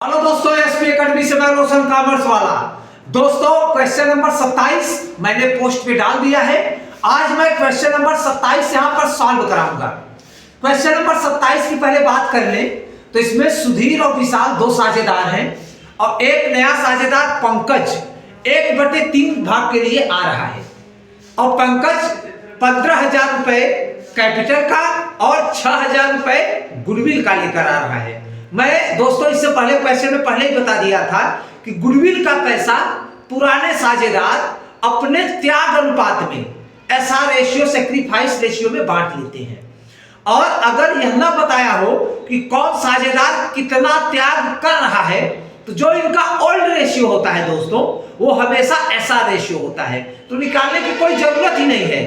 Hello दोस्तों, SP academy से मैं रोशन कॉमर्स वाला। दोस्तों क्वेश्चन नंबर 27 मैंने पोस्ट पे डाल दिया है। आज मैं क्वेश्चन नंबर 27 यहां पर सॉल्व कराऊंगा। क्वेश्चन नंबर 27 की पहले बात कर ले तो इसमें सुधीर और विशाल दो साझेदार हैं और एक नया साझेदार पंकज 1/3 भाग के लिए आ रहा है और पंकज 15,000 रुपए कैपिटल का और 6,000 रुपए गुडविल का लेकर आ रहा है। मैं दोस्तों इससे पहले क्वेश्चन में पहले ही बता दिया था कि गुडविल का पैसा पुराने साझेदार अपने त्याग अनुपात में एसआर रेशियो सैक्रिफाइस रेशियो में बांट लेते हैं और अगर यह ना बताया हो कि कौन साझेदार कितना त्याग कर रहा है तो जो इनका ओल्ड रेशियो होता है दोस्तों वो हमेशा एसआर रेशियो होता है। तो निकालने की कोई जरूरत ही नहीं है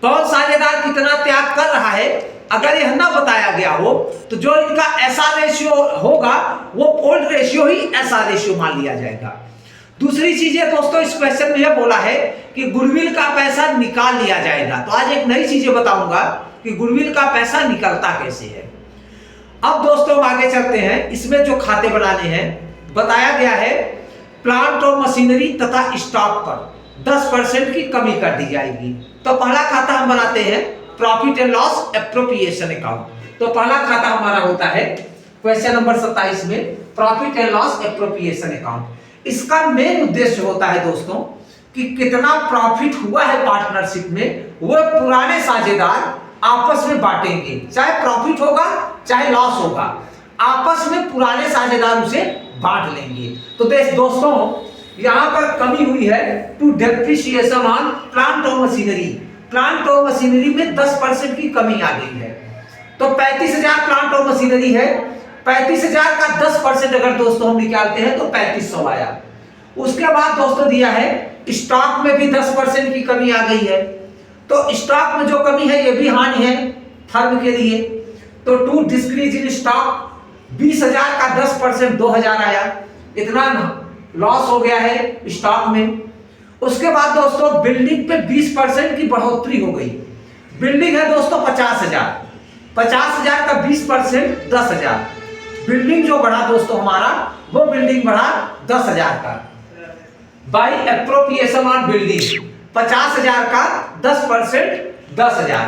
कौन साझेदार कितना त्याग कर रहा है। अगर यह ना बताया गया हो तो जो इनका एसआर रेशियो होगा वो ओल्ड रेशियो ही एसआर रेशियो मान लिया जाएगा। दूसरी चीज है दोस्तों, इस क्वेश्चन में यह बोला है कि गुडविल का पैसा निकाल लिया जाएगा। तो आज एक नई चीजें बताऊंगा कि गुडविल का पैसा निकलता कैसे है। अब दोस्तों हम आगे चलते हैं। इसमें जो खाते बनाने हैं बताया गया है प्लांट और मशीनरी तथा स्टॉक पर 10% की कमी कर दी जाएगी। तो पहला खाता हम बनाते हैं profit and loss appropriation account. तो पहला खाता हमारा होता है क्वेश्चन नंबर 27 में profit and loss appropriation account. इसका मेन उद्देश्य होता है दोस्तों कि कितना प्रॉफिट हुआ है पार्टनरशिप में वो पुराने साझेदार आपस में बांटेंगे। चाहे प्रॉफिट होगा चाहे लॉस होगा आपस में पुराने साझेदार उसे बांट लेंगे। तो दोस्तों यहां पर कमी हुई है टू डेप्रिसिएशन ऑन प्लांट और मशीनरी। प्लांट और मशीनरी में 10% की कमी आ गई है। तो 35,000 प्लांट और मशीनरी है। 35,000 का 10% अगर दोस्तों हम निकालते हैं तो 3500 आया। उसके बाद दोस्तों दिया है स्टॉक में भी 10% की कमी आ गई है। तो स्टॉक में जो कमी है ये भी हानि है फर्म के लिए। तो टू डिक्रीज इन स्टॉक 20,000 का 10% 2,000 आया। इतना लॉस हो गया है स्टॉक में। उसके बाद दोस्तों बिल्डिंग पे 20% की बढ़ोतरी हो गई। बिल्डिंग है दोस्तों 50,000। 50,000 का 20% 10,000। बिल्डिंग जो बढ़ा दोस्तों हमारा वो बिल्डिंग बढ़ा 10,000 का बाई एप्रोप्रिएशन ऑन बिल्डिंग। 50,000 का 10% 10,000।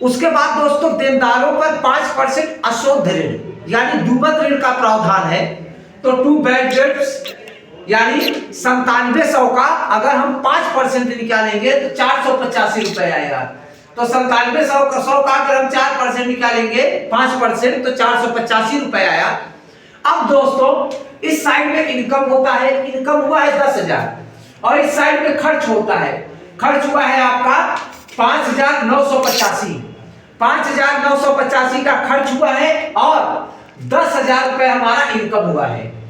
उसके बाद दोस्तों देनदारों पर 5% अशुद्ध ऋण यानी डूबत ऋण का प्रावधान है। तो टू बैड डेट्स यानी 9700 का अगर हम 5% निकालेंगे तो 485 रुपए आएगा। तो 9700 का 100 का अगर हम 4% निकालेंगे 5% तो 485 रुपए आया। अब दोस्तों इस साइड में इनकम होता है, इनकम हुआ है 10,000 और इस साइड में खर्च होता है। खर्च हुआ है आपका 5,985। 5,985 का खर्च हुआ है और 10,000 रुपए हमारा इनकम हुआ है।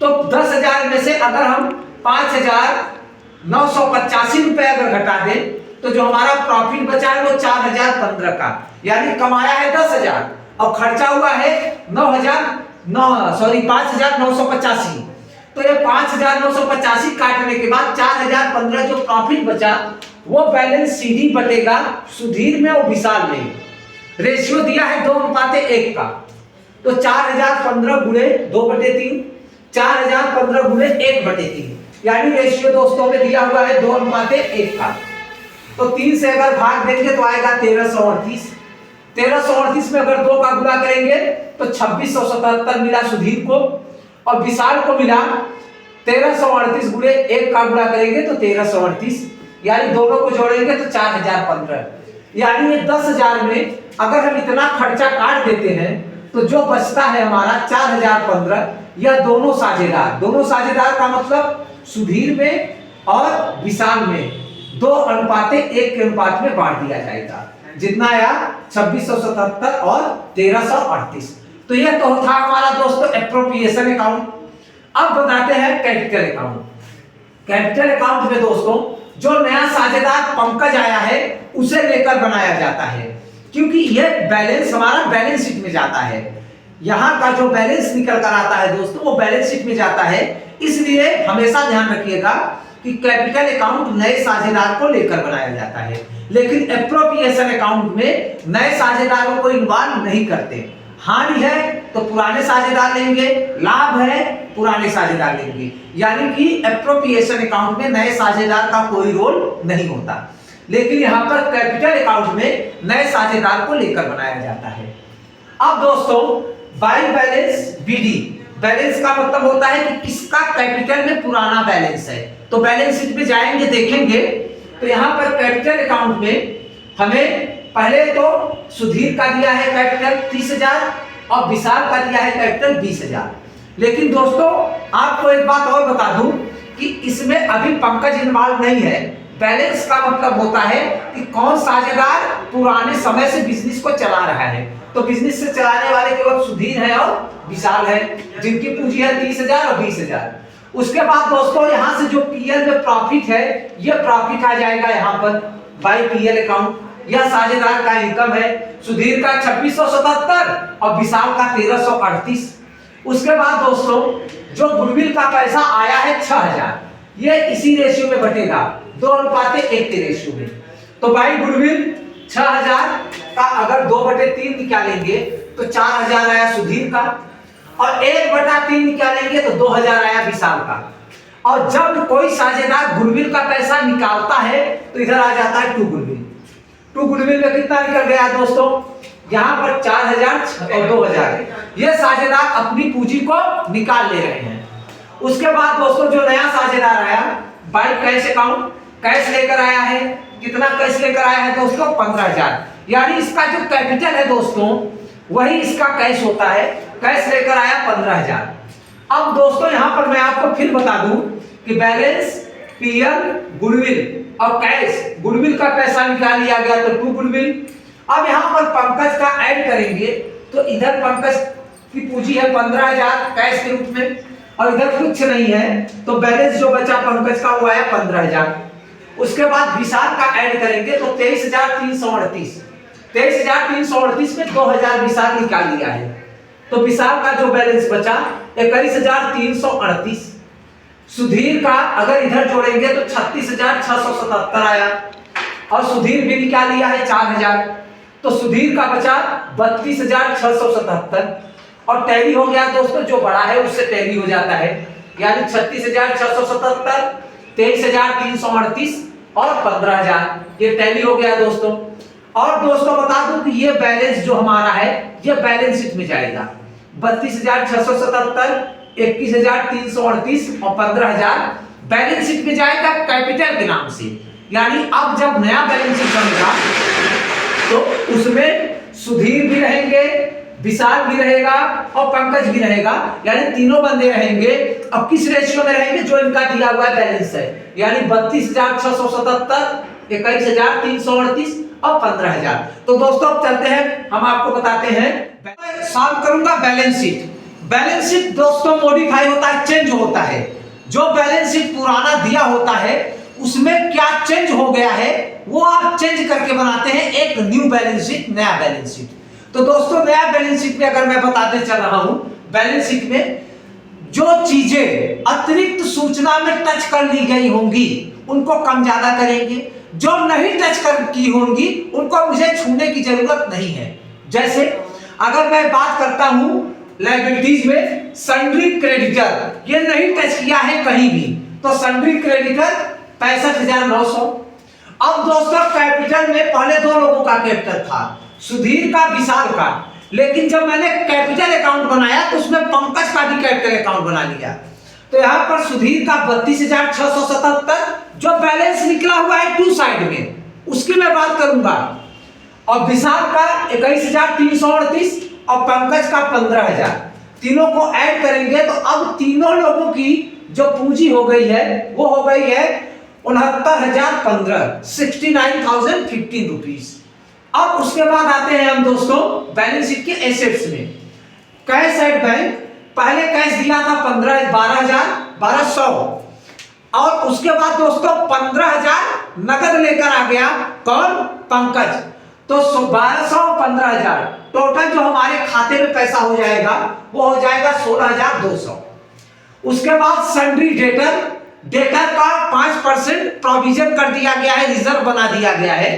तो 10,000 में से अगर हम 5,985 रुपए अगर घटा दें तो जो हमारा प्रॉफिट बचा है वो 4,015 का यानी कमाया है 10,000 और खर्चा हुआ है 5,985। तो ये 5,985 काटने के बाद 4,015 जो प्रॉफिट बचा वो बैलेंस सीधी बटेगा सुधीर में और विशाल में। रेशियो दिया है 2:1 का। तो 4,015 गुणे 2/3 4,015 गुणे 1/3 यानी रेशियो दोस्तों में दिया हुआ है 2:1 का। तो 3 से अगर भाग देंगे तो आएगा 1338। 1338 में अगर 2 का गुणा करेंगे तो 2677 मिला सुधीर को और विशाल को मिला 1338 गुणे 1 का गुणा करेंगे तो 1338 यानी दोनों को जोड़ेंगे तो 4,015 यानी ये 10,000 में अगर हम इतना खर्चा काट देते हैं तो जो बचता है हमारा 4,015 यह दोनों साझेदार का मतलब सुधीर में और विशाल में 2:1 के अनुपात में बांट दिया जाएगा। जितना आया 2677 और 1338। तो यह तो था हमारा दोस्तों एप्रोप्रिएशन अकाउंट। अब बताते हैं कैपिटल अकाउंट। कैपिटल अकाउंट में दोस्तों जो नया साझेदार पंकज आया है उसे लेकर बनाया जाता है क्योंकि यह बैलेंस हमारा बैलेंस शीट में जाता है। यहां का जो बैलेंस निकल कर आता है दोस्तों वो बैलेंस शीट में जाता है। इसलिए हमेशा ध्यान रखिएगा कि कैपिटल अकाउंट नए साझेदार को लेकर बनाया जाता है लेकिन एप्रोप्रिएशन अकाउंट में नए साझेदारों को इन्वॉल्व नहीं करते। हानि है तो पुराने साझेदार लेंगे, लाभ है पुराने साझेदार लेंगे, यानी कि एप्रोप्रिएशन अकाउंट में नए साझेदार का कोई रोल नहीं होता। लेकिन यहां पर कैपिटल अकाउंट में नए साझेदार को लेकर बनाया जाता है। अब दोस्तों बाई बैलेंस बीडी, बैलेंस का मतलब होता है कि किसका कैपिटल में पुराना बैलेंस है। तो बैलेंस शीट में जाएंगे देखेंगे तो यहां पर कैपिटल अकाउंट में हमें पहले तो सुधीर का दिया है कैपिटल 30,000 और विशाल का दिया है कैपिटल 20,000। लेकिन दोस्तों आपको एक बात और बता दूं कि इसमें अभी पंकज इन्वॉल्व नहीं है। बैलेंस का मतलब होता है कि कौन साझेदार पुराने समय से बिजनेस को चला रहा है। तो बिजनेस से चलाने वाले केवल सुधीर है और विशाल है, जिनकी पूंजी है 30,000 और 20,000। उसके बाद दोस्तों यहाँ से जो पीएल में प्रॉफिट है, ये प्रॉफिट आ जाएगा यहाँ पर बाई पीएल अकाउंट। यह साझेदार का इनकम है, सुधीर का 2677 और विशाल का 1338। उसके बाद दोस्तों जो गुडविल का पैसा आया है 6,000, ये इसी रेशियो में बटेगा 2:1 के रेशियो में। तो बाई गुडविल 6,000 का अगर 2/3 निकालेंगे तो 4,000 आया सुधीर का, और 1/3 निकालेंगे तो 2,000 आया विशाल का। और जब कोई साझेदार गुडविल का पैसा निकालता है तो इधर आ जाता है टू गुडविल। टू गुडविल में कितना निकल गया दोस्तों, यहाँ पर 4,000 और 2,000, ये साझेदार अपनी पूंजी को निकाल ले रहे हैं। उसके बाद दोस्तों जो नया साझेदार आया बाई कैश अकाउंट, कैश लेकर आया है। कितना कैश लेकर आया है दोस्तों, 15,000, यानी इसका जो कैपिटल है दोस्तों वही इसका कैश होता है। कैश लेकर आया 15,000। अब दोस्तों यहां पर मैं आपको फिर बता दूं कि बैलेंस, पीएल, गुडविल और कैश, गुडविल का पैसा निकाल लिया गया तो टू गुडविल। अब यहां पर पंकज का ऐड करेंगे तो इधर पंकज की पूंजी है 15,000 कैश के रूप में, और इधर कुछ नहीं है, तो बैलेंस जो बचा पंकज का वो आया 15,000। उसके बाद विशाल का ऐड करेंगे तो 23,338, 23,338 में 2,000 विशाल निकाल लिया है, तो विशाल का जो बैलेंस बचा 21,338। सुधीर का अगर इधर जोड़ेंगे तो 36,677 आया, और सुधीर भी निकाल लिया है 4,000, तो सुधीर का बचा 32,677। और टैली हो गया दोस्तों, जो बड़ा है उससे टैली हो जाता है, यानी 36,677, 23,338 और 15,000, ये टैली हो गया दोस्तों। और दोस्तों बता दूं कि ये बैलेंस जो हमारा है ये बैलेंस शीट में जाएगा 32,677, 21,338 और 15,000 बैलेंस शीट में जाएगा कैपिटल के नाम से। यानी अब जब नया बैलेंस शीट बनेगा तो उसमें सुधीर भी रहेंगे, विशाल भी रहेगा और पंकज भी रहेगा, यानी तीनों बंदे रहेंगे। अब किस रेशियो में रहेंगे, जो इनका दिया हुआ बैलेंस है, यानी 32,677, 21,338 और 15,000। तो दोस्तों अब चलते हैं, हम आपको बताते हैं, सॉल्व करूंगा बैलेंस शीट। बैलेंस शीट दोस्तों मॉडिफाई होता है, चेंज होता है। जो बैलेंस शीट पुराना दिया होता है उसमें क्या चेंज हो गया है वो आप चेंज करके बनाते हैं एक न्यू बैलेंस शीट, नया बैलेंस शीट। तो दोस्तों नया बैलेंस शीट में अगर मैं बताते चल रहा हूं, बैलेंस शीट में जो चीजें अतिरिक्त सूचना में टच कर ली गई होंगी उनको कम ज्यादा करेंगे, जो नहीं टच कर की होंगी उनको मुझे छूने की जरूरत नहीं है। जैसे अगर मैं बात करता हूं लायबिलिटीज में सन्ड्री क्रेडिटर, ये नहीं टच किया है कहीं भी, तो सन्ड्री क्रेडिटर 65,900। अब दोस्तों कैपिटल में पहले दो लोगों का कैपिटल था, सुधीर का, विशाल का, लेकिन जब मैंने कैपिटल अकाउंट बनाया तो उसमें पंकज का भी कैपिटल अकाउंट बना लिया। तो यहां पर सुधीर का 32,677 जो बैलेंस निकला हुआ है टू साइड में, उसकी मैं बात करूंगा, और विशाल का 21,338 और पंकज का 15,000, तीनों को ऐड करेंगे तो अब तीनों लोगों की जो पूंजी हो गई है वो हो गई है 69,015, 69,015 रुपीज। अब उसके बाद आते हैं हम दोस्तों बैलेंस शीट के एसेट्स में। कैश एट बैंक, पहले कैश दिया था 12,100, और उसके बाद दोस्तों 15,000 नकद लेकर आ गया कौन, पंकज। तो 1,200 और 15,000 टोटल जो हमारे खाते में पैसा हो जाएगा वो हो जाएगा 16,200। उसके बाद सन्ड्री डेटर, डेटर का 5% प्रोविजन कर दिया गया है, रिजर्व बना दिया गया है,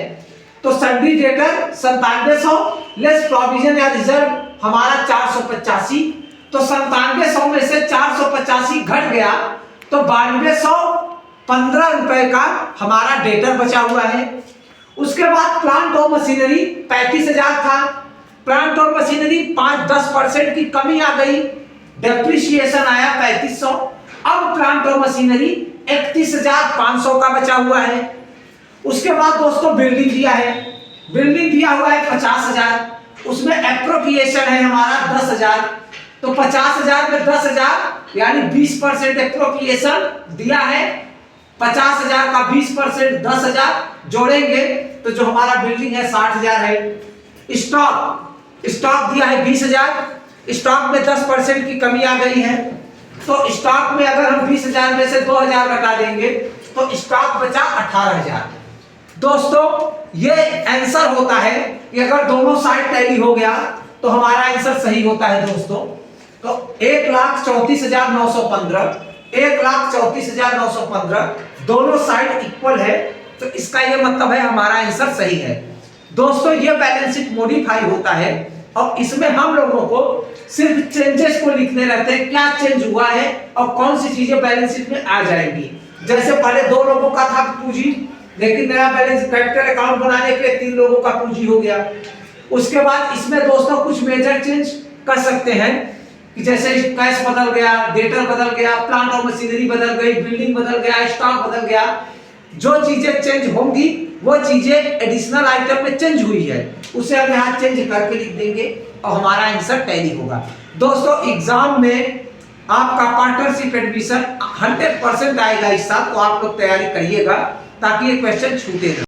तो सन्ड्री डेटर 9700 लेस प्रोविजन या रिजर्व हमारा 485, तो 9700 में से 485 घट गया तो 9215 रुपए का हमारा डेटर बचा हुआ है। उसके बाद प्लांट और मशीनरी 35,000 था, प्लांट और मशीनरी 5-10% की कमी आ गई, डेप्रिसिएशन आया 3500। अब प्लांट और मशीनरी 31,500 का बचा हुआ है। उसके बाद दोस्तों बिल्डिंग दिया है, बिल्डिंग दिया हुआ है 50,000, उसमें एप्रोप्रिएशन है हमारा 10,000, तो 50,000 में 10,000 यानी 20% एप्रोप्रिएशन दिया है। 50,000 का 20% 10,000 जोड़ेंगे तो जो हमारा बिल्डिंग है 60,000 है। स्टॉक दिया है 20,000, स्टॉक में 10% की कमी आ गई है, तो स्टॉक में अगर हम 20,000 में से 2,000 घटा देंगे तो स्टॉक बचा 18,000। दोस्तों ये आंसर होता है कि अगर दोनों साइड टैली हो गया तो हमारा आंसर सही होता है दोस्तों। तो 1,34,915, 1,34,915 दोनों साइड इक्वल है, तो इसका ये मतलब है हमारा आंसर सही है। दोस्तों ये बैलेंस शीट मॉडिफाई होता है और इसमें हम लोगों को सिर्फ चेंजेस को लिखने रहते हैं, क्या चेंज हुआ है और कौन सी चीजें बैलेंस शीट में आ जाएंगी। जैसे पहले 2 लोगों का था पूंजी, लेकिन नया बैलेंस कैपिटल अकाउंट बनाने के 3 लोगों का पूंजी हो गया। उसके बाद इसमें दोस्तों कुछ मेजर चेंज कर सकते हैं कि जैसे कैश बदल गया, डेटर बदल गया, प्लांट और मशीनरी बदल गई, बिल्डिंग बदल गया, स्टॉक बदल गया। जो चीजें चेंज होंगी वो चीजें एडिशनल आइटम में चेंज हुई है, उसे हम यहाँ चेंज करके लिख देंगे और हमारा आंसर टैली होगा। दोस्तों एग्जाम में आपका पार्टनरशिप एडमिशन 100% आएगा इस साल, तो आप लोग तैयारी करिएगा ताकि ये क्वेश्चन छूटे ना।